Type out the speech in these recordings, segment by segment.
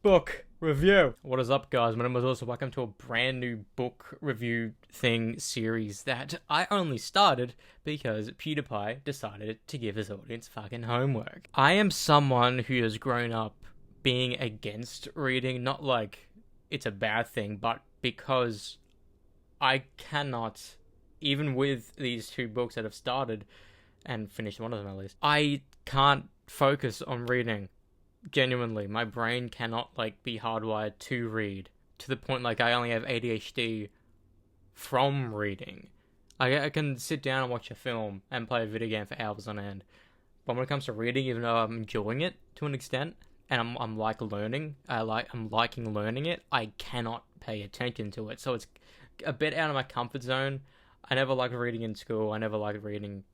book review. What is up, guys? My name is also welcome to a brand new book review series that I only started because PewDiePie decided to give his audience fucking homework. I am someone who has grown up being against reading, not like it's a bad thing, but because I cannot, even with these two books that have started and finished one of them at least, I can't focus on reading. Genuinely, my brain cannot be hardwired to read, to the point I only have ADHD from reading. I can sit down and watch a film and play a video game for hours on end, but when it comes to reading, even though I'm enjoying it to an extent and I'm liking learning it, I cannot pay attention to it. So it's a bit out of my comfort zone. I never liked reading in school. I never liked reading,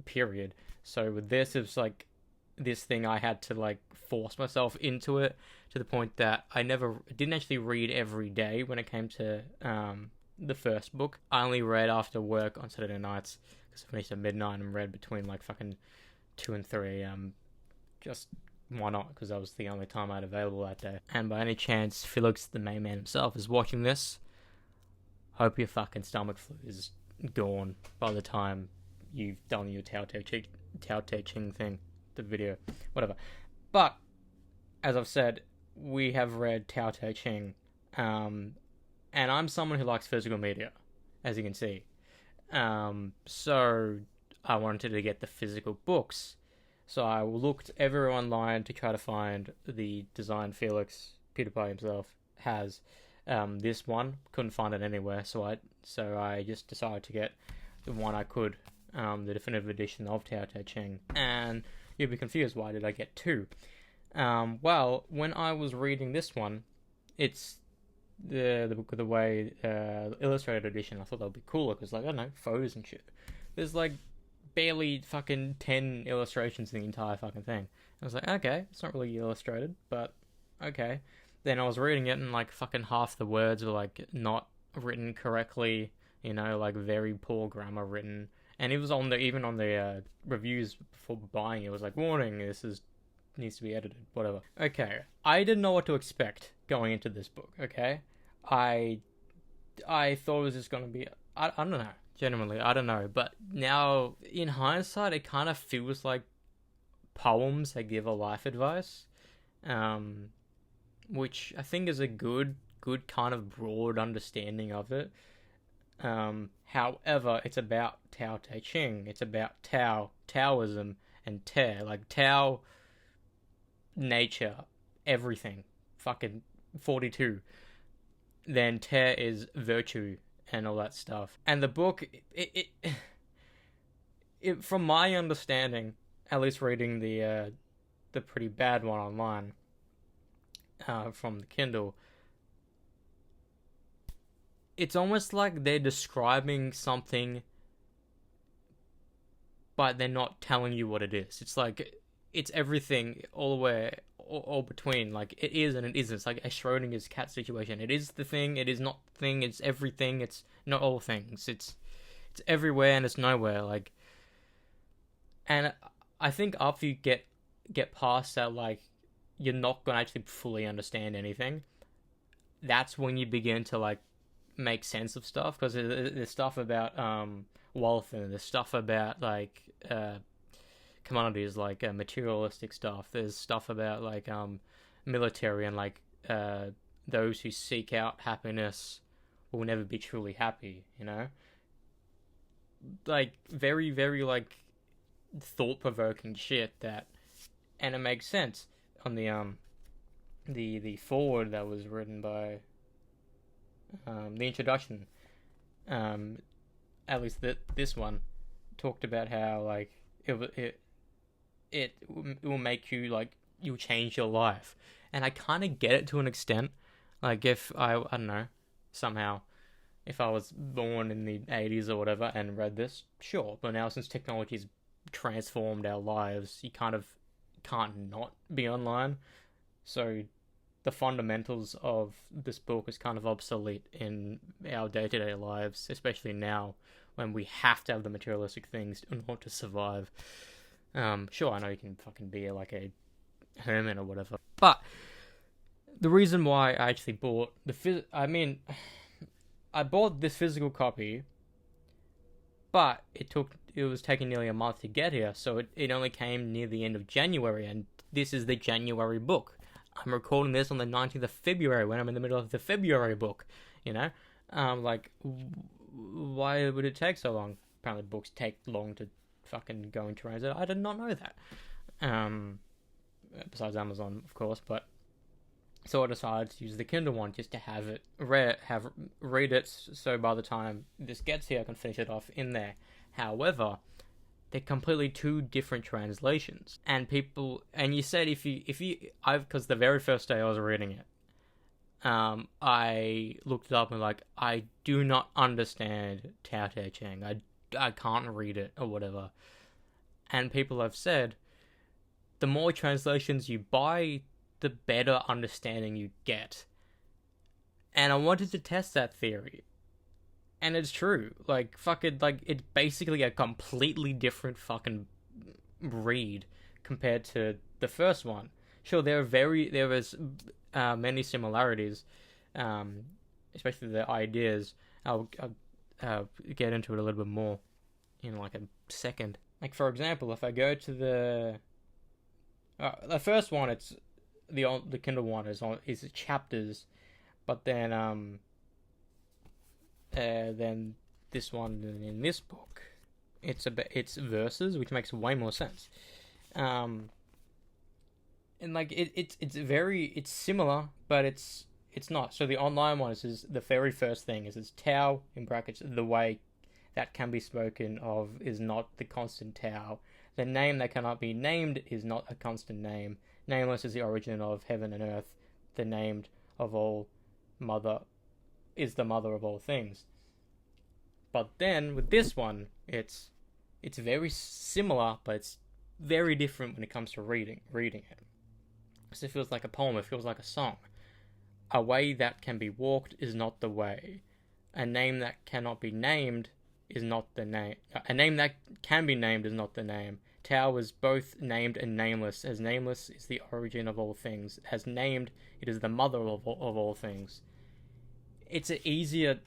period. So with this, it's this thing I had to force myself into it, to the point that I didn't actually read every day when it came to the first book. I only read after work on Saturday nights, because I finished at midnight and read between fucking 2 and 3 a.m. Just why not? Because that was the only time I had available that day. And by any chance Felix, the main man himself, is watching this, hope your fucking stomach flu is gone by the time you've done your Tao Te Ching thing, the video, whatever. But as I've said, we have read Tao Te Ching, and I'm someone who likes physical media, as you can see. So I wanted to get the physical books. So I looked everywhere online to try to find the design Felix, PewDiePie himself, has. This one, couldn't find it anywhere, so I just decided to get the one I could, the definitive edition of Tao Te Ching. And you'll be confused, why did I get two? Well, when I was reading this one, it's the book of the way illustrated edition. I thought that would be cooler because I don't know, photos and shit. There's barely fucking 10 illustrations in the entire fucking thing. I was like, okay, it's not really illustrated, but okay. Then I was reading it and fucking half the words were not written correctly, very poor grammar written. And it was even on the reviews before buying it, was warning, needs to be edited, whatever. Okay, I didn't know what to expect going into this book, okay? I thought it was just going to be, I don't know, genuinely, I don't know. But now, in hindsight, it kind of feels like poems that give a life advice, which I think is a good kind of broad understanding of it. However, it's about Tao Te Ching. It's about Taoism, and Te, Tao, nature, everything, fucking 42. Then Te is virtue and all that stuff. And the book, it from my understanding, at least reading the pretty bad one online, from the Kindle, it's almost like they're describing something, but they're not telling you what it is. It's it's everything all the way, all between. It is and it isn't. It's like a Schrodinger's cat situation. It is the thing, it is not the thing, it's everything, it's not all things. It's everywhere and it's nowhere. And I think after you get past that, you're not gonna actually fully understand anything. That's when you begin to make sense of stuff, because there's stuff about wealth, and there's stuff about commodities, materialistic stuff. There's stuff about military, and those who seek out happiness will never be truly happy, very, very thought-provoking shit, and it makes sense. On the foreword that was written by the introduction, at least this one talked about how it will make you you'll change your life. And I kind of get it to an extent. If I don't know, somehow, if I was born in the 80s or whatever and read this, sure. But now, since technology's transformed our lives, you kind of can't not be online. So the fundamentals of this book is kind of obsolete in our day-to-day lives, especially now when we have to have the materialistic things in order to survive. Sure, I know you can fucking be a hermit or whatever, but the reason why I actually bought I bought this physical copy, but it was taking nearly a month to get here, so it only came near the end of January, and this is the January book. I'm recording this on the 19th of February when I'm in the middle of the February book, you know? Why would it take so long? Apparently books take long to fucking go in transit. I did not know that. Besides Amazon, of course, but so I decided to use the Kindle one just to have it read it, so by the time this gets here, I can finish it off in there. However, they're completely two different translations, and you said because the very first day I was reading it, I looked it up and I do not understand Tao Te Ching. I can't read it or whatever, and people have said the more translations you buy, the better understanding you get. And I wanted to test that theory. And it's true. It's basically a completely different fucking read compared to the first one. Sure, there was many similarities, especially the ideas. I'll get into it a little bit more in like a second. Like, for example, if I go to the first one, it's the Kindle one is chapters, but then this one in this book, it's verses, which makes way more sense. And it's similar, but it's not. So the online one is the very first thing is Tao in brackets, the way that can be spoken of is not the constant Tao. The name that cannot be named is not a constant name. Nameless is the origin of heaven and earth. The named of all mother is the mother of all things. But then with this one, it's very similar, but it's very different when it comes to reading it. So it feels like a poem. It feels like a song. A way that can be walked is not the way. A name that cannot be named is not the name. A name that can be named is not the name. Tao is both named and nameless, as nameless is the origin of all things. As named, it is the mother of all things. It's an easier...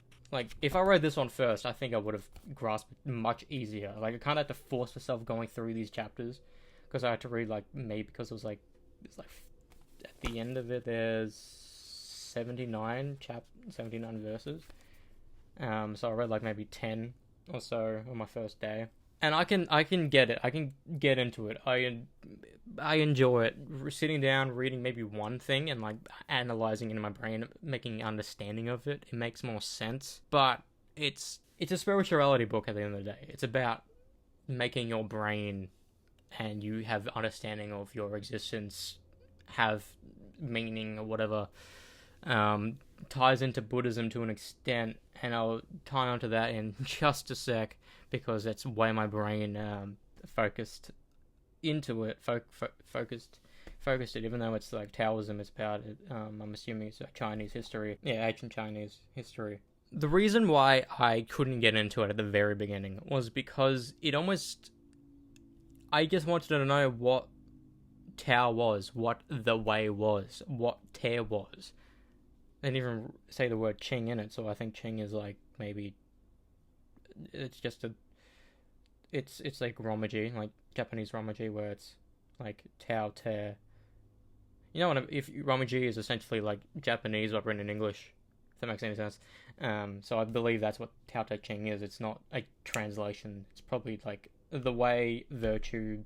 if I read this one first, I think I would have grasped it much easier. I kind of had to force myself going through these chapters, because I had to read, because it was at the end of it, there's 79 verses. So I read, maybe 10 or so on my first day. And I can get it. I can get into it. I enjoy it. Sitting down, reading maybe one thing and analyzing it in my brain, making an understanding of it. It makes more sense. But it's a spirituality book at the end of the day. It's about making your brain and you have understanding of your existence, have meaning or whatever. Ties into Buddhism to an extent, and I'll tie onto that in just a sec, because that's why my brain focused into it, focused it, even though it's Taoism is about it. I'm assuming it's Chinese history. Yeah, ancient Chinese history. The reason why I couldn't get into it at the very beginning was because I just wanted to know what Tao was, what the way was, what Te was. They didn't even say the word Ching in it, so I think Ching is maybe... It's just it's like Romaji, Japanese Romaji, where it's Tao Te. You know, if Romaji is essentially Japanese but written in English, if that makes any sense. So I believe that's what Tao Te Ching is. It's not a translation. It's probably the way, virtue,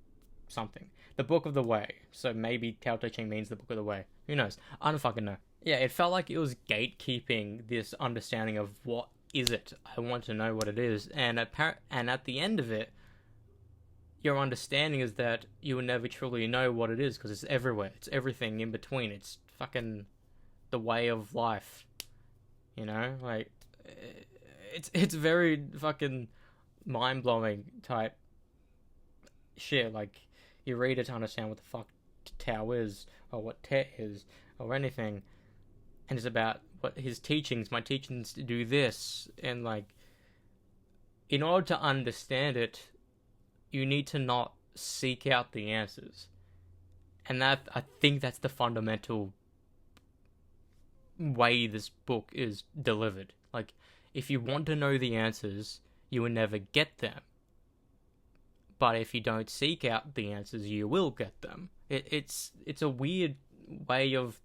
something. The Book of the Way. So maybe Tao Te Ching means the Book of the Way. Who knows? I don't fucking know. Yeah, it felt like it was gatekeeping this understanding of what is it. I want to know what it is. And at the end of it, your understanding is that you will never truly know what it is, because it's everywhere. It's everything in between. It's fucking the way of life. You know? It's very fucking mind-blowing type shit. You read it to understand what the fuck Tao is, or what Te is, or anything. And it's about what his teachings, my teachings do this. And in order to understand it, you need to not seek out the answers. And I think that's the fundamental way this book is delivered. Like, if you want to know the answers, you will never get them. But if you don't seek out the answers, you will get them. It's a weird way of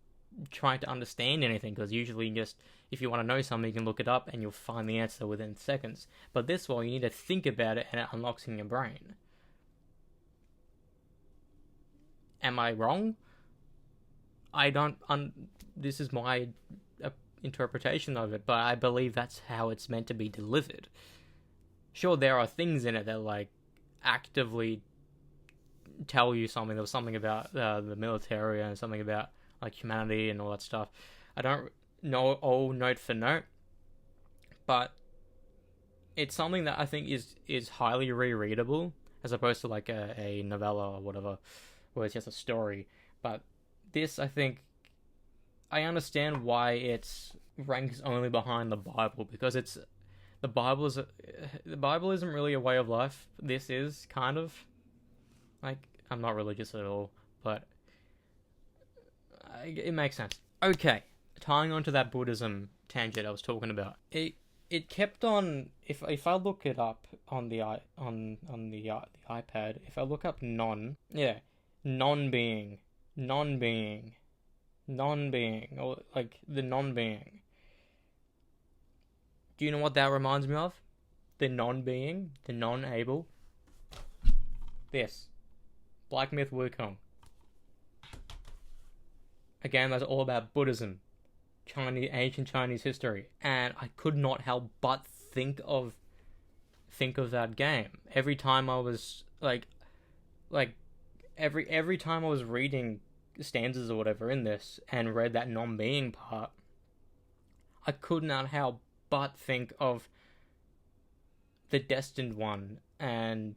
trying to understand anything, because usually just, if you want to know something, you can look it up and you'll find the answer within seconds. But this one, you need to think about it and it unlocks in your brain. Am I wrong? I don't... this is my interpretation of it, but I believe that's how it's meant to be delivered. Sure, there are things in it that, like, actively tell you something. There was something about the military and something about, like, humanity and all that stuff. I don't know all note for note, but it's something that I think is highly rereadable, as opposed to, like, a novella or whatever, where it's just a story. But this, I think, I understand why it's ranks only behind the Bible, because the Bible isn't really a way of life. This is kind of, like, I'm not religious at all, but it makes sense. Okay, tying onto that Buddhism tangent I was talking about, it kept on. If I look it up on the iPad, if I look up non-being, or like the non-being. Do you know what that reminds me of? The non-being, the non-able. This. Black Myth Wukong. Again, that's all about Buddhism. Ancient Chinese history. And I could not help but think of that game. Every time I was, every time I was reading stanzas or whatever in this, and read that non-being part, I could not help but think of the Destined One and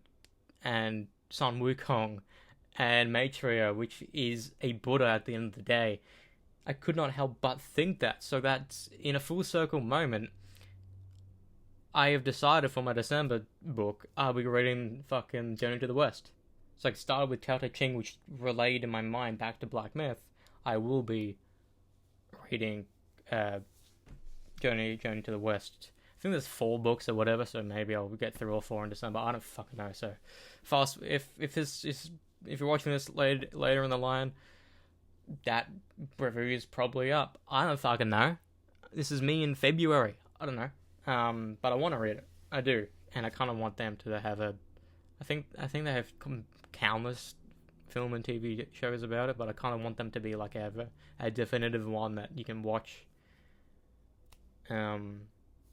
Sun Wukong and Maitreya, which is a Buddha at the end of the day. I could not help but think that. So that's, in a full circle moment, I have decided for my December book, I'll be reading fucking Journey to the West. So I started with Ching, which relayed in my mind back to Black Myth. I will be reading Journey to the West. I think there's 4 books or whatever, so maybe I'll get through all 4 in December. I don't fucking know. So fast, if you're watching this later in the line, that review is probably up. I don't fucking know. This is me in February. I don't know. But I want to read it. I do, and I kind of want them to have a. I think they have countless film and TV shows about it, but I kind of want them to be like a definitive one that you can watch.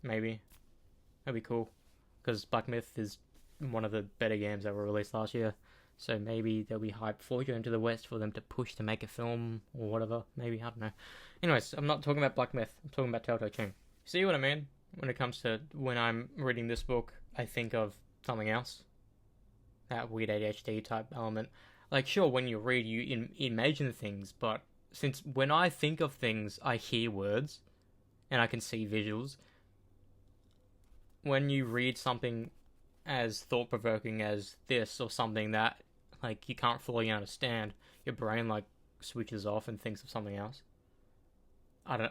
Maybe that'd be cool, because Black Myth is one of the better games that were released last year. So maybe there'll be hype for Journey to the West for them to push to make a film or whatever. Maybe, I don't know. Anyways, I'm not talking about Black Myth. I'm talking about Telltale Ching. See what I mean? When it comes to when I'm reading this book, I think of something else. That weird ADHD type element. Like, sure, when you read, you imagine things, but since when I think of things, I hear words, and I can see visuals. When you read something as thought-provoking as this, or something that, like, you can't fully understand, your brain, like, switches off and thinks of something else.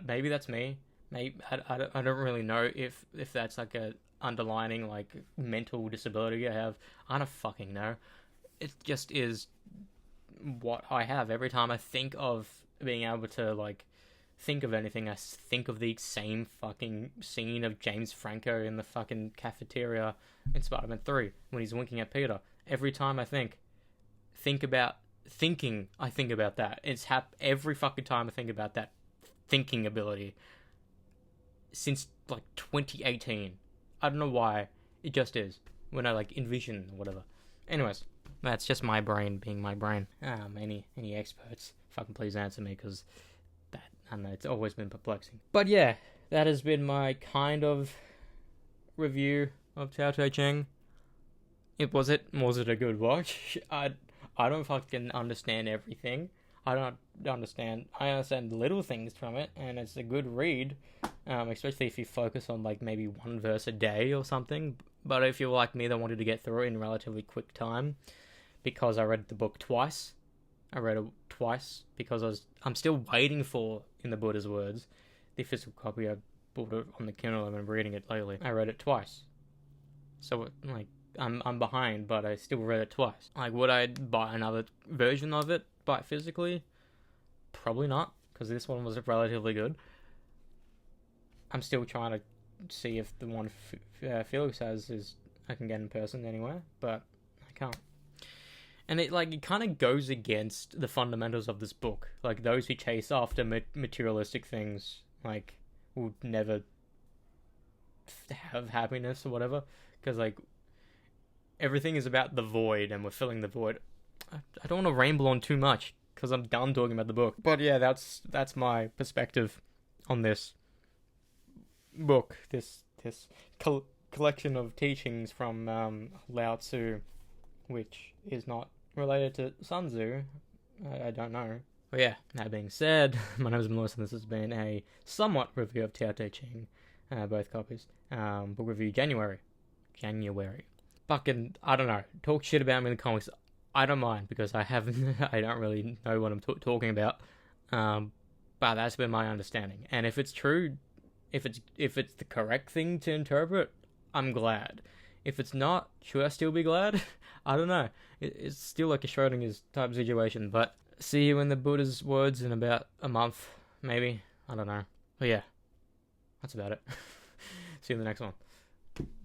Maybe that's me. Maybe I don't really know if that's like a underlining, like, mental disability I have. I don't fucking know. It just is what I have. Every time I think of being able to, like, think of anything, I think of the same fucking scene of James Franco in the fucking cafeteria in Spider-Man 3 when he's winking at Peter. Every time I think about thinking, I think about that. It's every fucking time I think about that thinking ability since, like, 2018. I don't know why. It just is. When I, like, envision or whatever. Anyways, that's just my brain being my brain. Any experts, fucking please answer me, because that, I don't know, it's always been perplexing. But yeah, that has been my kind of review of Telltale Ching. Was it a good watch? I don't fucking understand everything. I understand little things from it, and it's a good read, especially if you focus on, like, maybe one verse a day or something. But if you're like me that wanted to get through it in relatively quick time, because I read the book twice. I read it twice because I'm still waiting for, in the Buddha's words, the physical copy. I bought it on the Kindle. I've been reading it lately. I read it twice. So, like, I'm behind, but I still read it twice. Like, would I buy another version of it, buy it physically? Probably not, because this one was relatively good. I'm still trying to see if the one Felix has is I can get in person anywhere, but I can't. And it kind of goes against the fundamentals of this book. Like, those who chase after materialistic things, like, will never have happiness or whatever. Because, like, everything is about the void, and we're filling the void. I don't want to ramble on too much, because I'm done talking about the book. But yeah, that's my perspective on this book. This collection of teachings from Lao Tzu, which is not related to Sun Tzu. I don't know. But yeah, that being said, my name is Melissa, and this has been a somewhat review of Tao Te Ching, both copies. Book review January. Fucking, I don't know. Talk shit about me in the comments. I don't mind, because I don't really know what I'm talking about. But that's been my understanding. And if it's true, if it's the correct thing to interpret, I'm glad. If it's not, should I still be glad? I don't know. It's still like a Schrodinger's type situation. But see you in the Buddha's words in about a month, maybe. I don't know. But yeah, that's about it. See you in the next one.